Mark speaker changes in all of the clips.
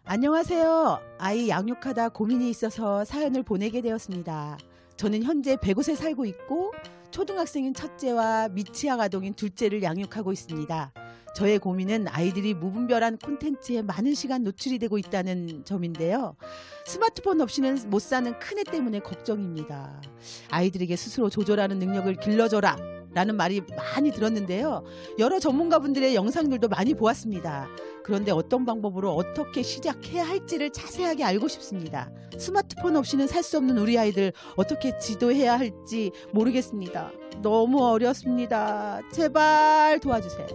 Speaker 1: 안녕하세요. 아이 양육하다 고민이 있어서 사연을 보내게 되었습니다. 저는 현재 100곳에 살고 있고 초등학생인 첫째와 미취학 아동인 둘째를 양육하고 있습니다. 저의 고민은 아이들이 무분별한 콘텐츠에 많은 시간 노출이 되고 있다는 점인데요. 스마트폰 없이는 못 사는 큰애 때문에 걱정입니다. 아이들에게 스스로 조절하는 능력을 길러줘라 라는 말이 많이 들었는데요. 여러 전문가분들의 영상들도 많이 보았습니다. 그런데 어떤 방법으로 어떻게 시작해야 할지를 자세하게 알고 싶습니다. 스마트폰 없이는 살 수 없는 우리 아이들 어떻게 지도해야 할지 모르겠습니다. 너무 어렵습니다. 제발 도와주세요.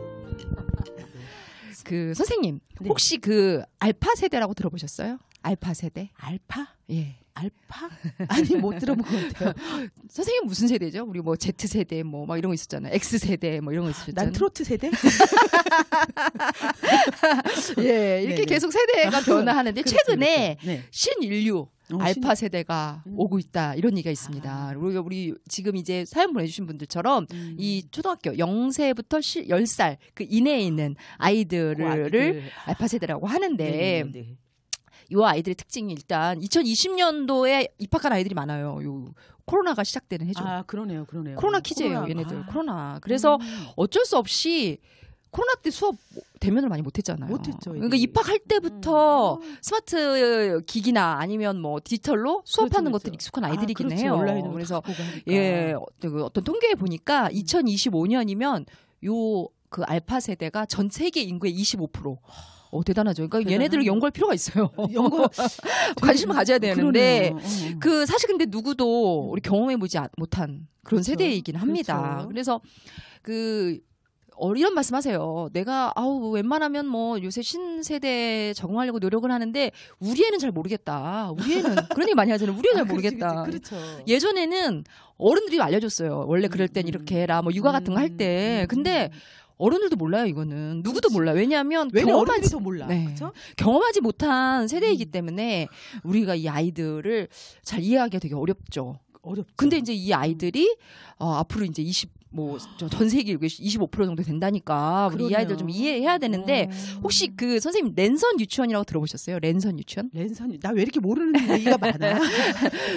Speaker 2: 그 선생님
Speaker 1: 네.
Speaker 2: 혹시 그 알파 세대라고 들어보셨어요? 알파 세대?
Speaker 1: 알파?
Speaker 2: 예.
Speaker 1: 알파? 아니 못 들어본 것 같아요.
Speaker 2: 선생님 무슨 세대죠? 우리 뭐 Z 세대 뭐 막 이런 거 있었잖아요. X 세대 뭐 이런 거 있었잖아요.
Speaker 1: 난 트로트 세대?
Speaker 2: 예, 이렇게
Speaker 1: 네네.
Speaker 2: 계속 세대가 변화하는데
Speaker 1: 그렇죠,
Speaker 2: 최근에
Speaker 1: 그렇죠. 네.
Speaker 2: 신인류 알파 세대가 오고 있다 이런 얘기가 있습니다. 우리 지금 이제 사연 보내주신 분들처럼 이 초등학교 0세부터 10살 그 이내에 있는 아이들을 알파 세대라고 하는데
Speaker 1: 네네네.
Speaker 2: 이 아이들의 특징이 일단 2020년도에 입학한 아이들이 많아요. 요 코로나가 시작되는 해죠.
Speaker 1: 아 그러네요.
Speaker 2: 코로나 키즈예요, 얘네들. 코로나. 그래서 어쩔 수 없이 코로나 때 수업 대면을 많이 못했잖아요.
Speaker 1: 못했죠.
Speaker 2: 그러니까 입학할 때부터 스마트 기기나 아니면 뭐 디지털로 수업하는
Speaker 1: 그렇죠.
Speaker 2: 것들이 익숙한 아이들이긴
Speaker 1: 그렇죠.
Speaker 2: 해요.
Speaker 1: 온라인으로
Speaker 2: 그래서
Speaker 1: 예,
Speaker 2: 어떤 통계에 보니까 2025년이면 요 그 알파 세대가 전 세계 인구의 25%. 대단하죠. 그러니까 얘네들을 연구할 필요가 있어요.
Speaker 1: 연구
Speaker 2: 관심을 가져야 되는데
Speaker 1: 그러네요.
Speaker 2: 그 사실 근데 누구도 우리 경험해보지 못한 그런
Speaker 1: 그렇죠.
Speaker 2: 세대이긴 합니다.
Speaker 1: 그렇죠.
Speaker 2: 그래서 그 이런 말씀하세요. 내가 웬만하면 뭐 요새 신세대에 적응하려고 노력을 하는데 우리 애는 잘 모르겠다. 우리 애는 그런 얘기 많이 하잖아요. 우리 애는 잘 모르겠다.
Speaker 1: 그렇죠.
Speaker 2: 예전에는 어른들이 알려줬어요. 원래 그럴 땐 이렇게 해라. 뭐 육아 같은 거 할 때. 근데 어른들도 몰라요, 이거는. 누구도 몰라요. 왜냐하면
Speaker 1: 어른들이 더 몰라.
Speaker 2: 네.
Speaker 1: 그렇죠?
Speaker 2: 경험하지 못한 세대이기 때문에 우리가 이 아이들을 잘 이해하기가 되게 어렵죠. 근데 이제 이 아이들이 앞으로 이제 전 세계 25% 정도 된다니까 우리 이 아이들 좀 이해해야 되는데 혹시 그 선생님 랜선 유치원이라고 들어보셨어요? 랜선 유치원?
Speaker 1: 나 왜 이렇게 모르는 얘기가 많아?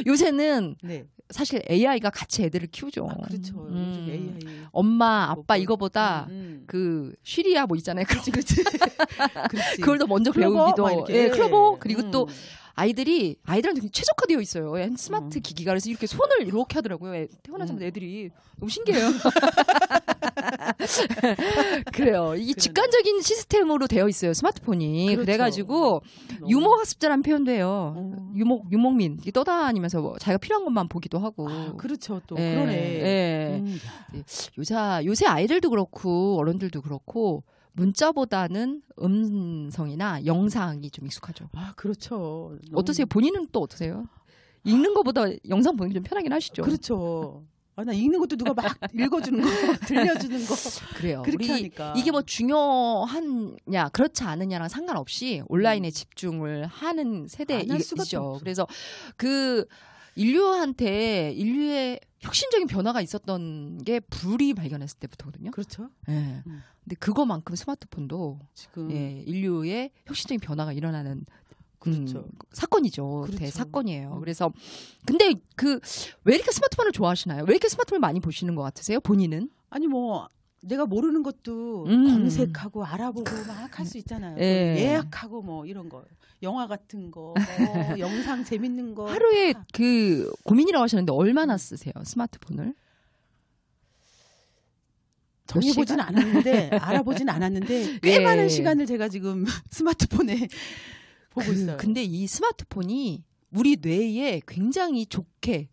Speaker 2: 요새는
Speaker 1: 네.
Speaker 2: 사실 AI가 같이 애들을 키우죠.
Speaker 1: 그렇죠. 요즘 AI.
Speaker 2: 엄마, 아빠 이거보다 그 쉬리야 뭐 있잖아요.
Speaker 1: 그렇지.
Speaker 2: 그걸 더 먼저
Speaker 1: 클로버,
Speaker 2: 배우기도. 예, 클로버 그리고 또 아이들한테 최적화되어 있어요. 스마트 기기가. 그래서 이렇게 손을 이렇게 하더라고요. 태어나자마자 애들이. 너무 신기해요. 그래요. 이게 직관적인 시스템으로 되어 있어요. 스마트폰이.
Speaker 1: 그렇죠.
Speaker 2: 그래가지고 유목학습자라는 표현도 해요. 유목민. 떠다니면서 뭐 자기가 필요한 것만 보기도 하고.
Speaker 1: 그렇죠. 또
Speaker 2: 예,
Speaker 1: 그러네.
Speaker 2: 예. 요새 아이들도 그렇고 어른들도 그렇고 문자보다는 음성이나 영상이 좀 익숙하죠.
Speaker 1: 그렇죠.
Speaker 2: 어떠세요? 본인은 또 어떠세요? 읽는 것보다 영상 보는 게 좀 편하긴 하시죠?
Speaker 1: 그렇죠. 나 읽는 것도 누가 막 읽어주는 거, 들려주는 거.
Speaker 2: 그래요.
Speaker 1: 그렇게
Speaker 2: 우리
Speaker 1: 하니까.
Speaker 2: 이게 뭐 중요하냐, 그렇지 않느냐랑 상관없이 온라인에 집중을 하는 세대이죠. 그래서 그 인류의 혁신적인 변화가 있었던 게 불이 발견했을 때부터거든요.
Speaker 1: 그렇죠.
Speaker 2: 예. 근데 그거만큼 스마트폰도
Speaker 1: 지금
Speaker 2: 인류의 혁신적인 변화가 일어나는
Speaker 1: 그렇죠.
Speaker 2: 사건이죠.
Speaker 1: 그렇죠.
Speaker 2: 대사건이에요. 그래서 근데 왜 이렇게 스마트폰을 좋아하시나요? 왜 이렇게 스마트폰을 많이 보시는 것 같으세요? 본인은?
Speaker 1: 아니 뭐 내가 모르는 것도 검색하고 알아보고 막 할 수 있잖아요. 예약하고 뭐 이런 거. 영화 같은 거, 뭐 영상 재밌는 거.
Speaker 2: 하루에 그 고민이라고 하셨는데 얼마나 쓰세요? 스마트폰을?
Speaker 1: 정해보진 않았는데 알아보진 않았는데 꽤 많은 시간을 제가 지금 스마트폰에 보고 있어요.
Speaker 2: 근데 이 스마트폰이 우리 뇌에 굉장히 좋게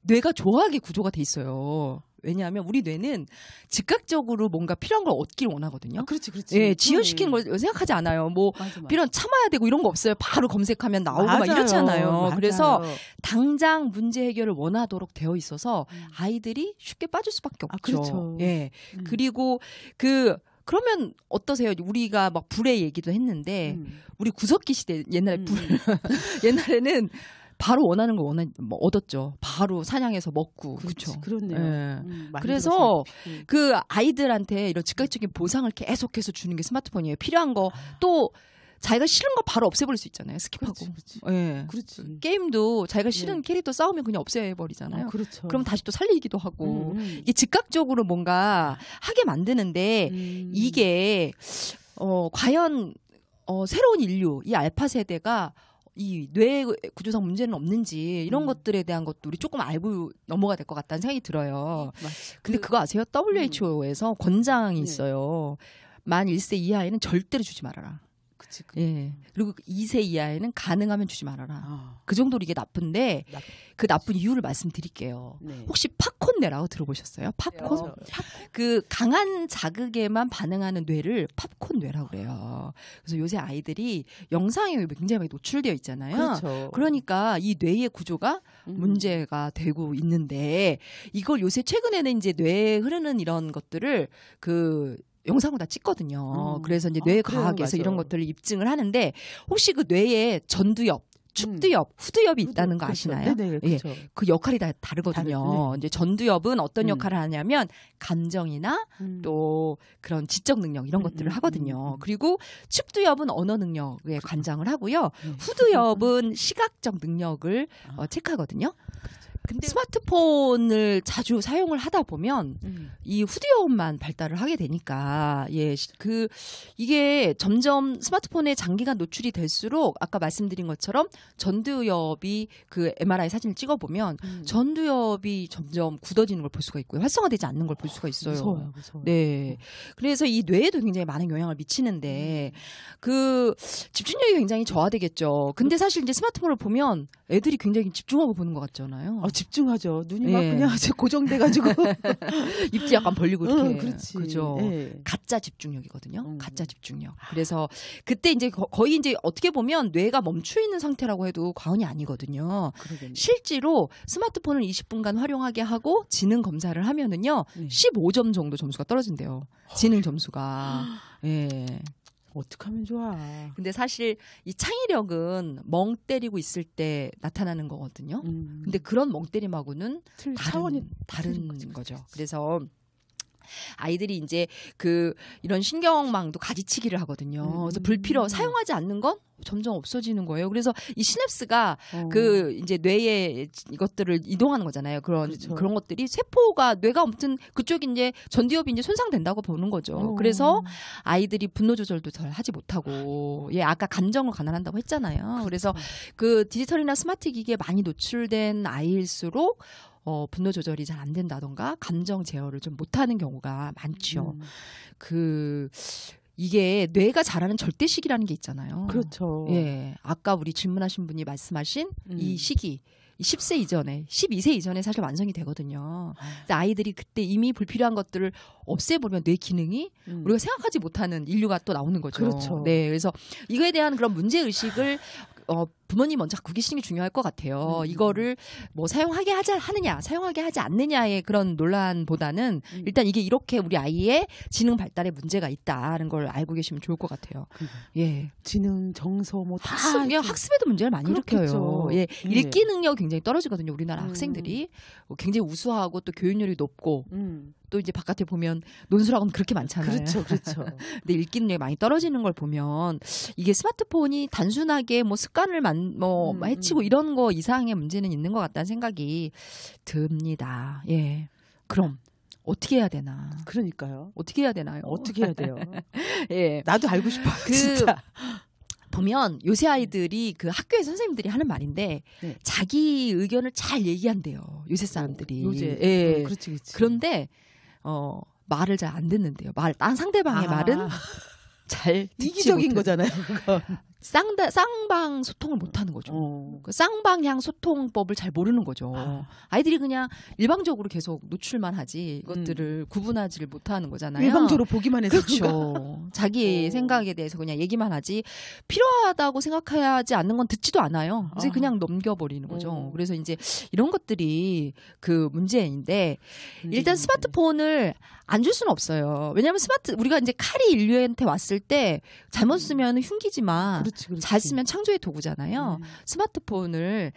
Speaker 2: 뇌가 좋아하게 구조가 돼 있어요. 왜냐하면 우리 뇌는 즉각적으로 뭔가 필요한 걸 얻기를 원하거든요.
Speaker 1: 그렇지.
Speaker 2: 예, 지연시키는 걸 생각하지 않아요. 뭐
Speaker 1: 맞아.
Speaker 2: 필요한 참아야 되고 이런 거 없어요. 바로 검색하면 나오고
Speaker 1: 맞아요.
Speaker 2: 막 이렇잖아요.
Speaker 1: 맞아요.
Speaker 2: 그래서 당장 문제 해결을 원하도록 되어 있어서 아이들이 쉽게 빠질 수밖에 없죠.
Speaker 1: 그렇죠.
Speaker 2: 예. 그리고 그러면 어떠세요? 우리가 막 불의 얘기도 했는데 우리 구석기 시대 옛날에는 바로 원하는 거 얻었죠. 바로 사냥해서 먹고. 그렇죠.
Speaker 1: 그렇네요.
Speaker 2: 예. 그래서 그 아이들한테 이런 즉각적인 보상을 계속해서 주는 게 스마트폰이에요. 필요한 거 또 자기가 싫은 거 바로 없애버릴 수 있잖아요. 스킵하고.
Speaker 1: 그렇지.
Speaker 2: 예.
Speaker 1: 그렇지.
Speaker 2: 게임도 자기가 싫은 캐릭터 싸우면 그냥 없애버리잖아요.
Speaker 1: 그렇죠.
Speaker 2: 그럼 다시 또 살리기도 하고 이게 즉각적으로 뭔가 하게 만드는데 이게 과연 새로운 인류 이 알파 세대가 이 뇌 구조상 문제는 없는지 이런 것들에 대한 것도 우리 조금 알고 넘어가야 될 것 같다는 생각이 들어요. 근데 그거 아세요? WHO에서 권장이 있어요. 만 1세 이하에는 절대로 주지 말아라.
Speaker 1: 그치.
Speaker 2: 예. 그리고 2세 이하에는 가능하면 주지 말아라. 그 정도로 이게 나쁜데 그 나쁜 이유를 말씀드릴게요.
Speaker 1: 네.
Speaker 2: 혹시 팝콘 뇌라고 들어보셨어요? 팝콘? 그 강한 자극에만 반응하는 뇌를 팝콘 뇌라고 그래요. 그래서 요새 아이들이 영상에 굉장히 많이 노출되어 있잖아요.
Speaker 1: 그렇죠.
Speaker 2: 그러니까 이 뇌의 구조가 문제가 되고 있는데 이걸 요새 최근에는 이제 뇌에 흐르는 이런 것들을 영상으로 다 찍거든요. 그래서 이제 뇌과학에서 이런 것들을 입증을 하는데 혹시 그 뇌에 전두엽, 축두엽, 후두엽이 있다는 거 아시나요?
Speaker 1: 네네, 그렇죠.
Speaker 2: 예, 그 역할이 다 다르거든요. 이제 전두엽은 어떤 역할을 하냐면 감정이나 또 그런 지적 능력 이런 것들을 하거든요. 그리고 축두엽은 언어 능력에 관장을 하고요. 후두엽은 시각적 능력을 체크하거든요. 근데 스마트폰을 자주 사용을 하다 보면 이 후두엽만 발달을 하게 되니까 이게 점점 스마트폰에 장기간 노출이 될수록 아까 말씀드린 것처럼 전두엽이 그 MRI 사진을 찍어보면 전두엽이 점점 굳어지는 걸 볼 수가 있고요. 활성화되지 않는 걸 볼 수가 있어요.
Speaker 1: 무서워요.
Speaker 2: 네. 그래서 이 뇌에도 굉장히 많은 영향을 미치는데 그 집중력이 굉장히 저하되겠죠. 근데 사실 이제 스마트폰을 보면 애들이 굉장히 집중하고 보는 것 같잖아요.
Speaker 1: 집중하죠. 눈이 막 그냥 아주 고정돼가지고
Speaker 2: 입지 약간 벌리고 이렇게.
Speaker 1: 그렇지.
Speaker 2: 그죠. 가짜 집중력이거든요. 가짜 집중력. 그래서 그때 이제 거의 이제 어떻게 보면 뇌가 멈춰 있는 상태라고 해도 과언이 아니거든요.
Speaker 1: 그러겠네.
Speaker 2: 실제로 스마트폰을 20분간 활용하게 하고 지능 검사를 하면은요, 15점 정도 점수가 떨어진대요. 지능 점수가. 예.
Speaker 1: 어떡하면 좋아.
Speaker 2: 근데 사실 이 창의력은 멍 때리고 있을 때 나타나는 거거든요. 근데 그런 멍 때림하고는 다른 거죠. 그래서 아이들이 이제 이런 신경망도 가지치기를 하거든요. 그래서 불필요 사용하지 않는 건 점점 없어지는 거예요. 그래서 이 시냅스가 이제 뇌에 이것들을 이동하는 거잖아요. 그런 것들이 뇌가 아무튼 그쪽이 이제 전두엽이 이제 손상된다고 보는 거죠. 그래서 아이들이 분노 조절도 잘 하지 못하고, 아까 감정을 가난한다고 했잖아요. 그래서 그 디지털이나 스마트 기기에 많이 노출된 아이일수록 분노 조절이 잘 안 된다던가 감정 제어를 좀 못하는 경우가 많죠. 이게 뇌가 자라는 절대시기라는 게 있잖아요.
Speaker 1: 그렇죠.
Speaker 2: 예, 아까 우리 질문하신 분이 말씀하신 이 시기 10세 이전에 12세 이전에 사실 완성이 되거든요. 근데 아이들이 그때 이미 불필요한 것들을 없애버리면 뇌 기능이 우리가 생각하지 못하는 인류가 또 나오는 거죠.
Speaker 1: 그렇죠.
Speaker 2: 네, 그래서 이거에 대한 그런 문제 의식을 부모님 먼저 갖고 계시는 게 중요할 것 같아요. 이거를 뭐 사용하게 하느냐, 사용하게 하지 않느냐의 그런 논란보다는 일단 이게 이렇게 우리 아이의 지능 발달에 문제가 있다는 걸 알고 계시면 좋을 것 같아요. 예,
Speaker 1: 지능, 정서 뭐 다
Speaker 2: 학습에도 문제를 많이 일으켜요. 예, 읽기 능력이 굉장히 떨어지거든요. 우리나라 학생들이 굉장히 우수하고 또 교육열이 높고. 또 이제 바깥에 보면 논술학원 그렇게 많잖아요.
Speaker 1: 그렇죠.
Speaker 2: 근데 읽기 능력이 많이 떨어지는 걸 보면 이게 스마트폰이 단순하게 뭐 습관을 해치고 이런 거 이상의 문제는 있는 것 같다는 생각이 듭니다. 예. 그럼 어떻게 해야 되나?
Speaker 1: 그러니까요.
Speaker 2: 어떻게 해야 되나요?
Speaker 1: 어떻게 해야 돼요?
Speaker 2: 예.
Speaker 1: 나도 알고 싶어요. 진짜.
Speaker 2: 보면 요새 아이들이 그 학교에 선생님들이 하는 말인데 자기 의견을 잘 얘기한대요. 요새 사람들이.
Speaker 1: 요새.
Speaker 2: 예.
Speaker 1: 그렇지.
Speaker 2: 그런데 말을 잘 안 듣는데요. 상대방의 말은 잘 듣지
Speaker 1: 이기적인
Speaker 2: 못해요.
Speaker 1: 거잖아요. 그건.
Speaker 2: 쌍방 소통을 못하는 거죠. 그 쌍방향 소통법을 잘 모르는 거죠. 아이들이 그냥 일방적으로 계속 노출만 하지 이것들을 구분하지를 못하는 거잖아요.
Speaker 1: 일방적으로 보기만 해서.
Speaker 2: 그렇죠. 자기 생각에 대해서 그냥 얘기만 하지 필요하다고 생각하지 않는 건 듣지도 않아요. 그래서 그냥 넘겨버리는 거죠. 그래서 이제 이런 것들이 그 문제인데 일단 스마트폰을 안 줄 수는 없어요. 왜냐하면 우리가 이제 칼이 인류한테 왔을 때 잘못 쓰면 흉기지만
Speaker 1: 그렇지.
Speaker 2: 잘 쓰면 창조의 도구잖아요. 스마트폰을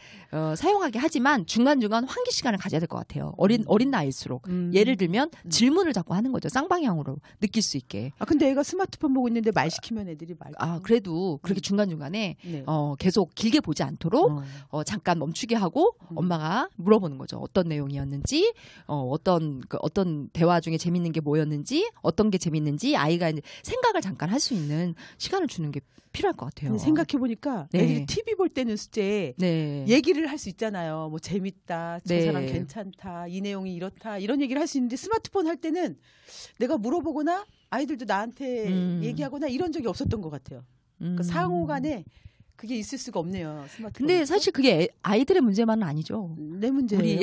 Speaker 2: 사용하게 하지만 중간중간 환기 시간을 가져야 될 것 같아요. 어린 나이일수록. 예를 들면 질문을 자꾸 하는 거죠. 쌍방향으로 느낄 수 있게.
Speaker 1: 근데 애가 스마트폰 보고 있는데 말 시키면 애들이 말.
Speaker 2: 그래도 그렇게 중간중간에 계속 길게 보지 않도록 잠깐 멈추게 하고 엄마가 물어보는 거죠. 어떤 내용이었는지, 어떤 대화 중에 재밌는 게 뭐였는지, 어떤 게 재밌는지 아이가 이제 생각을 잠깐 할 수 있는 시간을 주는 게 필요할 것 같아요.
Speaker 1: 생각해 보니까 애들이 TV 볼 때는 숙제 얘기를 할 수 있잖아요. 뭐 재밌다, 저 사람 괜찮다, 이 내용이 이렇다 이런 얘기를 할 수 있는데 스마트폰 할 때는 내가 물어보거나 아이들도 나한테 얘기하거나 이런 적이 없었던 것 같아요. 그러니까 상호간에 그게 있을 수가 없네요. 스마트폰.
Speaker 2: 근데 사실 그게 아이들의 문제만은 아니죠.
Speaker 1: 내 문제예요.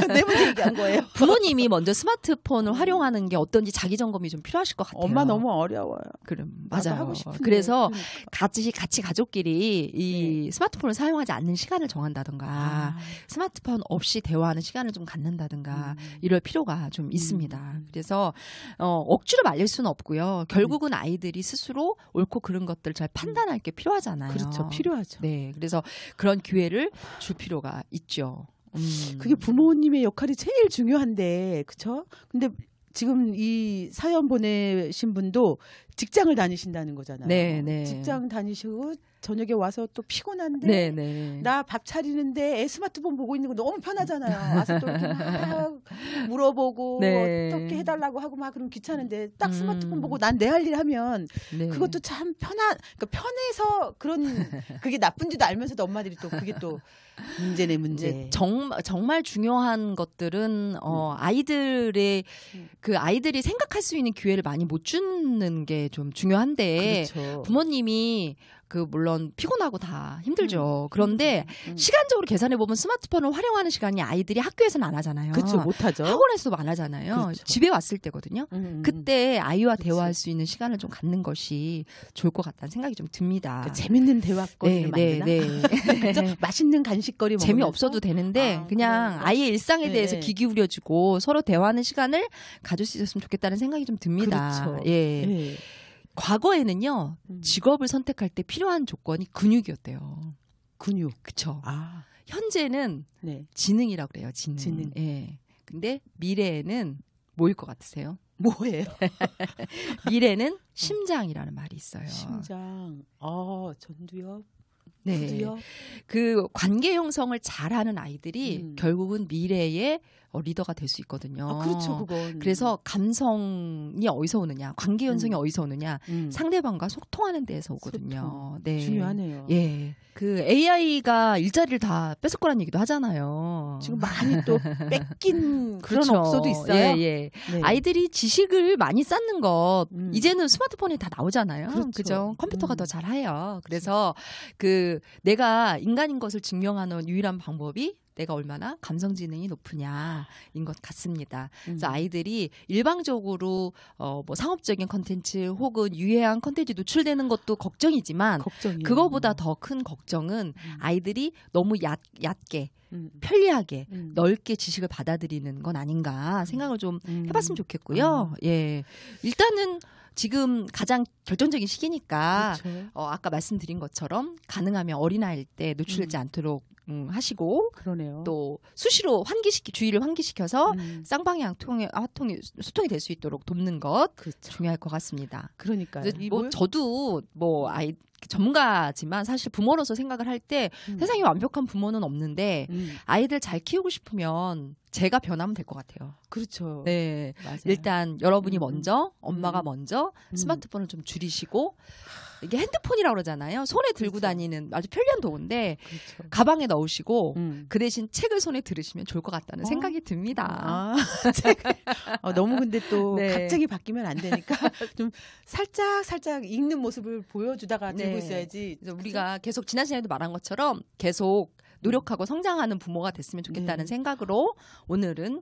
Speaker 1: 내 문제 얘기한 거예요.
Speaker 2: 부모님이 먼저 스마트폰을 활용하는 게 어떤지 자기 점검이 좀 필요하실 것 같아요.
Speaker 1: 엄마 너무 어려워요.
Speaker 2: 그럼 맞아요. 하고 그래서 같이 가족끼리 이 스마트폰을 사용하지 않는 시간을 정한다든가 스마트폰 없이 대화하는 시간을 좀 갖는다든가 이럴 필요가 좀 있습니다. 그래서 억지로 말릴 수는 없고요. 결국은 아이들이 스스로 옳고 그른 것들을 잘 판단할 게 필요하잖아요.
Speaker 1: 그렇죠. 필요하죠.
Speaker 2: 네, 그래서 그런 기회를 줄 필요가 있죠.
Speaker 1: 그게 부모님의 역할이 제일 중요한데, 그렇죠? 근데 지금 이 사연 보내신 분도 직장을 다니신다는 거잖아요.
Speaker 2: 네.
Speaker 1: 직장 다니시고 저녁에 와서 또 피곤한데 나 밥 차리는데 애 스마트폰 보고 있는 거 너무 편하잖아요. 와서 또 이렇게 막 물어보고 어떻게 해달라고 하고 막 그럼 귀찮은데 딱 스마트폰 보고 난 내 할 일 하면 그것도 참 그러니까 편해서 그게 나쁜지도 알면서도 엄마들이 또 그게 또 문제네 문제.
Speaker 2: 정말 중요한 것들은 아이들의 그 아이들이 생각할 수 있는 기회를 많이 못 주는 게 좀 중요한데
Speaker 1: 그렇죠.
Speaker 2: 부모님이 물론 피곤하고 다 힘들죠. 그런데 시간적으로 계산해 보면 스마트폰을 활용하는 시간이 아이들이 학교에서는 안 하잖아요.
Speaker 1: 그렇죠, 못 하죠.
Speaker 2: 학원에서도 안 하잖아요.
Speaker 1: 그렇죠.
Speaker 2: 집에 왔을 때거든요. 그때 아이와 대화할 수 있는 시간을 좀 갖는 것이 좋을 것 같다는 생각이 좀 듭니다.
Speaker 1: 그러니까 재밌는 대화거리를 만드나? 맛있는 간식거리 먹으면서
Speaker 2: 재미 없어도 되는데 그냥 아이의 일상에 대해서 귀 기울여주고 서로 대화하는 시간을 가질 수 있었으면 좋겠다는 생각이 좀 듭니다.
Speaker 1: 그렇죠.
Speaker 2: 예. 과거에는요 직업을 선택할 때 필요한 조건이 근육이었대요.
Speaker 1: 근육.
Speaker 2: 그렇죠. 현재는 지능이라고 그래요. 지능. 예. 근데 미래에는 뭐일 것 같으세요?
Speaker 1: 뭐예요?
Speaker 2: 미래는 심장이라는 말이 있어요.
Speaker 1: 심장. 전두엽.
Speaker 2: 네. 그 관계 형성을 잘하는 아이들이 결국은 미래의 리더가 될 수 있거든요.
Speaker 1: 그렇죠, 그건.
Speaker 2: 그래서 감성이 어디서 오느냐, 관계 형성이 어디서 오느냐, 상대방과 소통하는 데에서 오거든요.
Speaker 1: 소통. 중요하네요.
Speaker 2: 예. 그 AI가 일자리를 다 뺏을 거란 얘기도 하잖아요.
Speaker 1: 지금 많이 또 뺏긴 그런 업소도 있어요.
Speaker 2: 예. 아이들이 지식을 많이 쌓는 것 이제는 스마트폰에 다 나오잖아요. 그죠? 컴퓨터가 더 잘해요. 그래서 내가 인간인 것을 증명하는 유일한 방법이 내가 얼마나 감성지능이 높으냐인 것 같습니다. 그래서 아이들이 일방적으로 뭐 상업적인 컨텐츠 혹은 유해한 컨텐츠 노출되는 것도 걱정이지만 그거보다 더 큰 걱정은 아이들이 너무 얕게 편리하게 넓게 지식을 받아들이는 건 아닌가 생각을 좀 해봤으면 좋겠고요. 예, 일단은 지금 가장 결정적인 시기니까 아까 말씀드린 것처럼 가능하면 어린아이일 때 노출되지 않도록 하시고
Speaker 1: 그러네요.
Speaker 2: 또 수시로 주의를 환기시켜서 쌍방향 소통이 될 수 있도록 돕는 것 중요할 것 같습니다.
Speaker 1: 그러니까요.
Speaker 2: 저도 아이 전문가지만 사실 부모로서 생각을 할 때 세상에 완벽한 부모는 없는데 아이들 잘 키우고 싶으면 제가 변하면 될 것 같아요.
Speaker 1: 그렇죠.
Speaker 2: 네, 맞아요. 일단 여러분이 먼저 엄마가 먼저 스마트폰을 좀 줄이시고 이게 핸드폰이라고 그러잖아요. 손에 들고 다니는 아주 편리한 도구인데 가방에 넣으시고 그 대신 책을 손에 들으시면 좋을 것 같다는 생각이 듭니다.
Speaker 1: 너무 근데 또 갑자기 바뀌면 안 되니까 좀 살짝 읽는 모습을 보여주다가 들고 있어야지.
Speaker 2: 그래서 우리가 계속 지난 시간에도 말한 것처럼 계속 노력하고 성장하는 부모가 됐으면 좋겠다는 생각으로 오늘은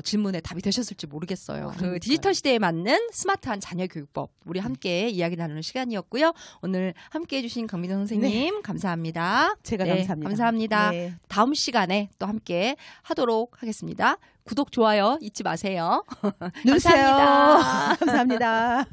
Speaker 2: 질문에 답이 되셨을지 모르겠어요. 그 디지털 시대에 맞는 스마트한 자녀 교육법 우리 함께 이야기 나누는 시간이었고요. 오늘 함께해 주신 강민정 선생님 감사합니다.
Speaker 1: 제가 감사합니다.
Speaker 2: 감사합니다. 다음 시간에 또 함께 하도록 하겠습니다. 구독, 좋아요 잊지 마세요.
Speaker 1: 누르세요.
Speaker 2: 감사합니다.
Speaker 1: 감사합니다.